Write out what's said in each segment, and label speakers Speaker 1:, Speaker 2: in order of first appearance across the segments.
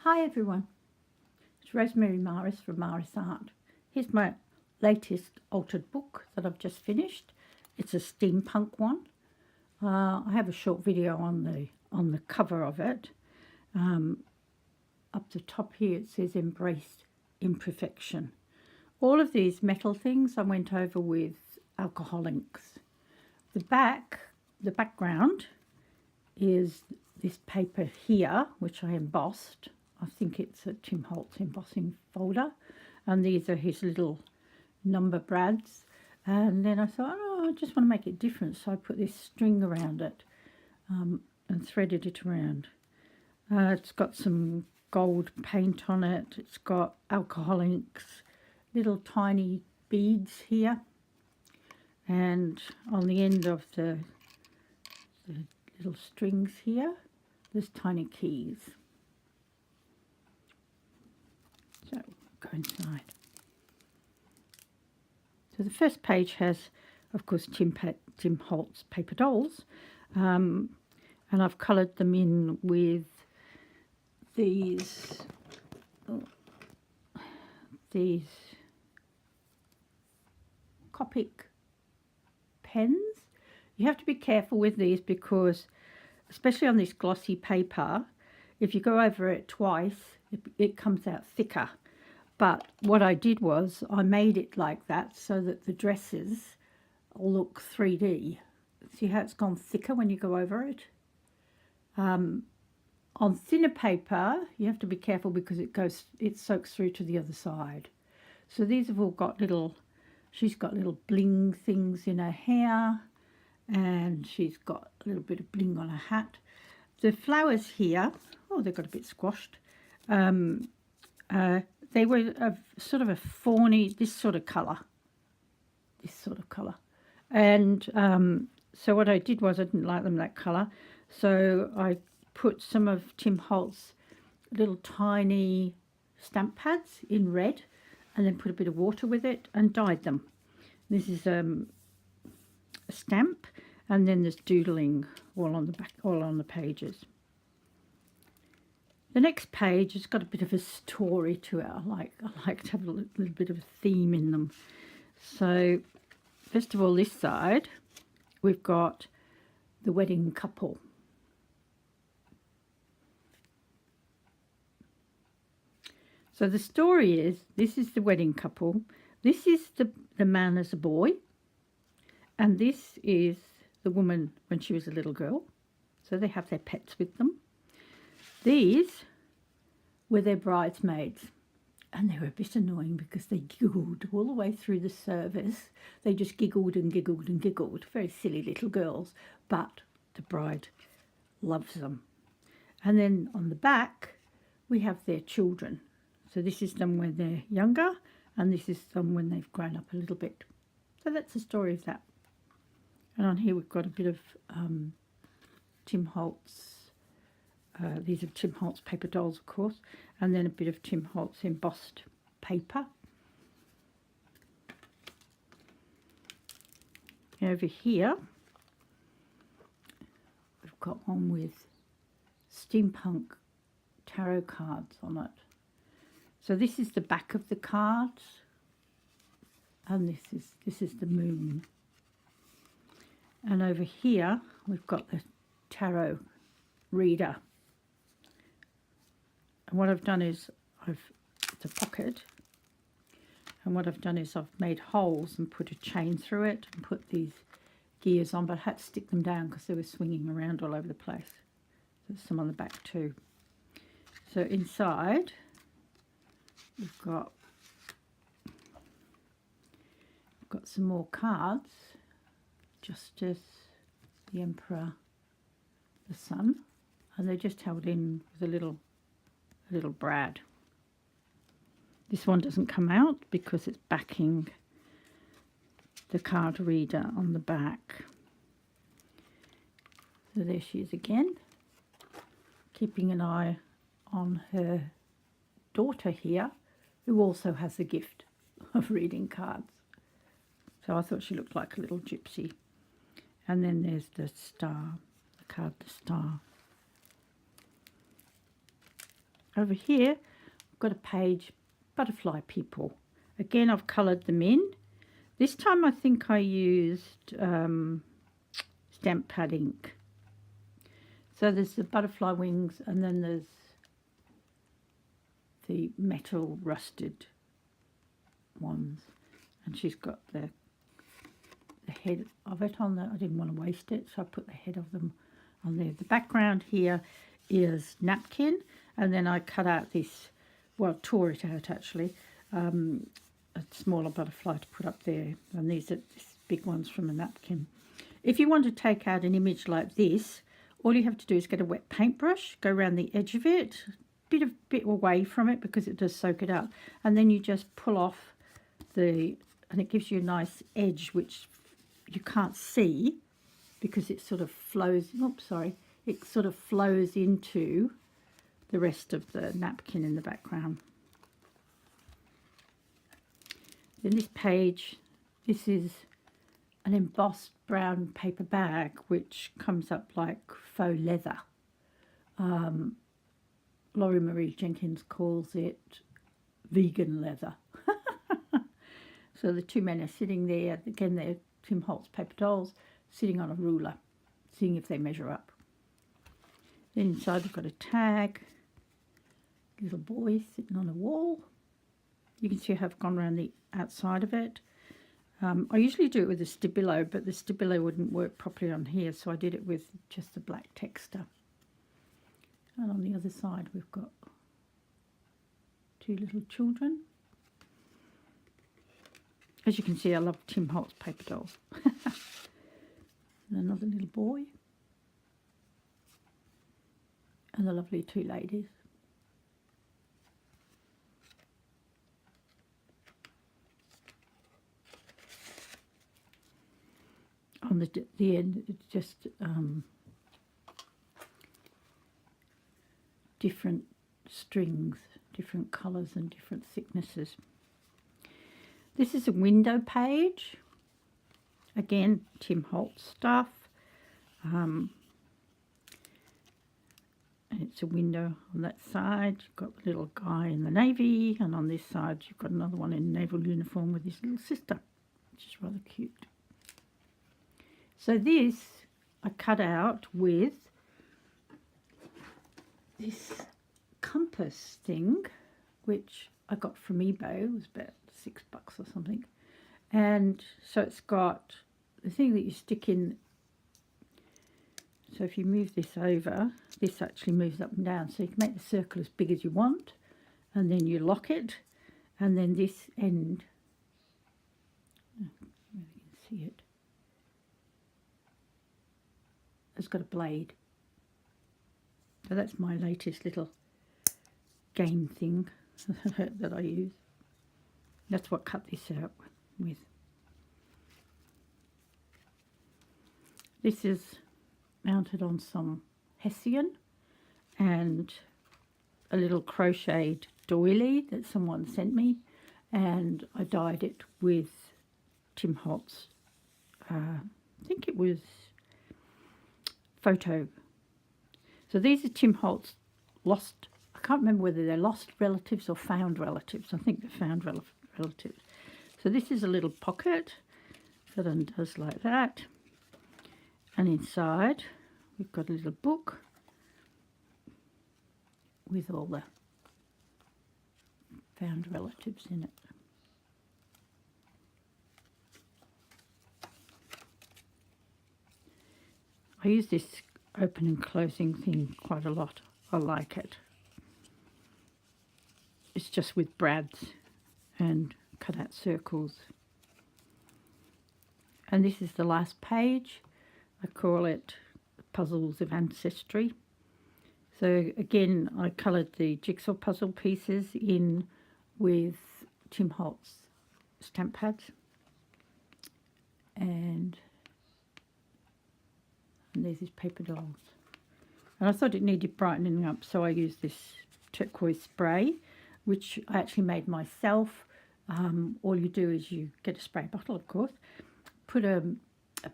Speaker 1: Hi everyone, it's LorriMarie Jenkins from Maris Art. Here's my latest altered book that I've just finished. It's a steampunk one. I have a short video on the cover of it. Up the top here it says Embrace Imperfection. All of these metal things I went over with alcohol inks. The background is this paper here, which I embossed. I think it's a Tim Holtz embossing folder, and these are his little number brads. And then I thought, oh, I just want to make it different, so I put this string around it and threaded it around. It's got some gold paint on it. It's got alcohol inks, little tiny beads here, and on the end of the little strings here, there's tiny keys. So go inside. So the first page has, of course, Tim Holtz paper dolls, and I've coloured them in with these Copic pens. You have to be careful with these because, especially on this glossy paper, if you go over it twice, it comes out thicker. But what I did was I made it like that so that the dresses look 3D. See how it's gone thicker when you go over it? On thinner paper, you have to be careful because it soaks through to the other side. So these have all got she's got little bling things in her hair, and she's got a little bit of bling on her hat. The flowers here, oh, they got a bit squashed. They were sort of a fawny, this sort of colour. And so what I did was I didn't like them that colour, so I put some of Tim Holtz little tiny stamp pads in red, and then put a bit of water with it and dyed them. This is a stamp, and then there's doodling all on the back, all on the pages. The next page has got a bit of a story to it. I like to have a little bit of a theme in them. So first of all, this side we've got the wedding couple. So the story is, this is the wedding couple, this is the man as a boy, and this is the woman when she was a little girl. So they have their pets with them. These were their bridesmaids, and they were a bit annoying because they giggled all the way through the service. They just giggled and giggled and giggled. Very silly little girls, but the bride loves them. And then on the back, we have their children. So this is them when they're younger, and this is them when they've grown up a little bit. So that's the story of that. And on here we've got a bit of Tim Holtz. These are Tim Holtz paper dolls, of course, and then a bit of Tim Holtz embossed paper. Over here, we've got one with steampunk tarot cards on it. So this is the back of the cards, and this is the moon. And over here, we've got the tarot reader. And what I've done is it's a pocket, and what I've done is I've made holes and put a chain through it and put these gears on, but I had to stick them down because they were swinging around all over the place. There's some on the back too. So inside we've got some more cards. Justice, the Emperor, the Sun, and they're just held in with a little brad. This one doesn't come out because it's backing the card reader on the back. So there she is again, keeping an eye on her daughter here, who also has the gift of reading cards. So I thought she looked like a little gypsy. And then there's the star, the card, the star. Over here, I've got a page, butterfly people. Again, I've coloured them in. This time I think I used stamp pad ink. So there's the butterfly wings, and then there's the metal rusted ones. And she's got the head of it on there. I didn't want to waste it, so I put the head of them on there. The background here is napkin, and then I cut out this, well, tore it out actually, a smaller butterfly to put up there, and these are these big ones from a napkin. If you want to take out an image like this, all you have to do is get a wet paintbrush, go around the edge of it, bit away from it because it does soak it up, and then you just pull off and it gives you a nice edge which you can't see because it sort of flows, it sort of flows into the rest of the napkin in the background. Then this page, this is an embossed brown paper bag which comes up like faux leather. LorriMarie Jenkins calls it vegan leather. So the two men are sitting there, again they're Tim Holtz paper dolls, sitting on a ruler, seeing if they measure up. Then inside we've got a tag, little boy sitting on a wall. You can see how I've gone around the outside of it. I usually do it with a Stabilo, but the Stabilo wouldn't work properly on here, so I did it with just the black texture. And on the other side we've got two little children. As you can see, I love Tim Holtz paper dolls. And another little boy. And the lovely two ladies. On the end, it's just different strings, different colours and different thicknesses. This is a window page. Again, Tim Holtz stuff. And it's a window on that side. You've got the little guy in the navy, and on this side you've got another one in naval uniform with his little sister, which is rather cute. So this I cut out with this compass thing, which I got from eBay. It was about $6 or something. And so it's got the thing that you stick in. So if you move this over, this actually moves up and down. So you can make the circle as big as you want, and then you lock it, and then this end, you can see it, has got a blade. So that's my latest little game thing that I use. That's what cut this out with. This is mounted on some Hessian and a little crocheted doily that someone sent me, and I dyed it with Tim Holtz. I think it was photo. So these are Tim Holtz lost, I can't remember whether they're lost relatives or found relatives. I think they're found relatives. So this is a little pocket that undoes like that, and inside we've got a little book with all the found relatives in it. I use this open and closing thing quite a lot. I like it. It's just with brads and cut out circles. And this is the last page. I call it Puzzles of Ancestry. So again, I coloured the jigsaw puzzle pieces in with Tim Holtz stamp pads. And there's his paper dolls. And I thought it needed brightening up, so I used this turquoise spray, which I actually made myself. All you do is you get a spray bottle, of course, put a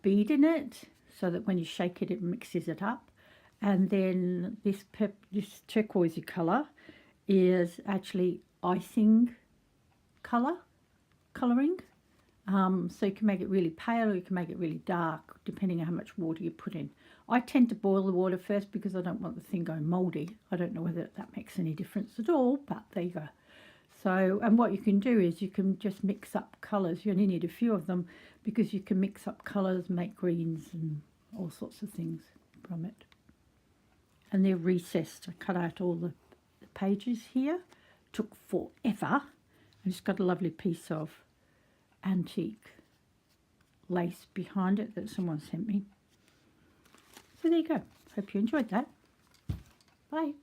Speaker 1: bead in it so that when you shake it, it mixes it up. And then this turquoisey colour is actually icing colouring. So you can make it really pale or you can make it really dark, depending on how much water you put in. I tend to boil the water first because I don't want the thing going mouldy. I don't know whether that makes any difference at all, but there you go. So, and what you can do is you can just mix up colours. You only need a few of them because you can mix up colours, make greens and all sorts of things from it. And they're recessed. I cut out all the pages here. Took forever. I just got a lovely piece of antique lace behind it that someone sent me. So there you go. Hope you enjoyed that. Bye.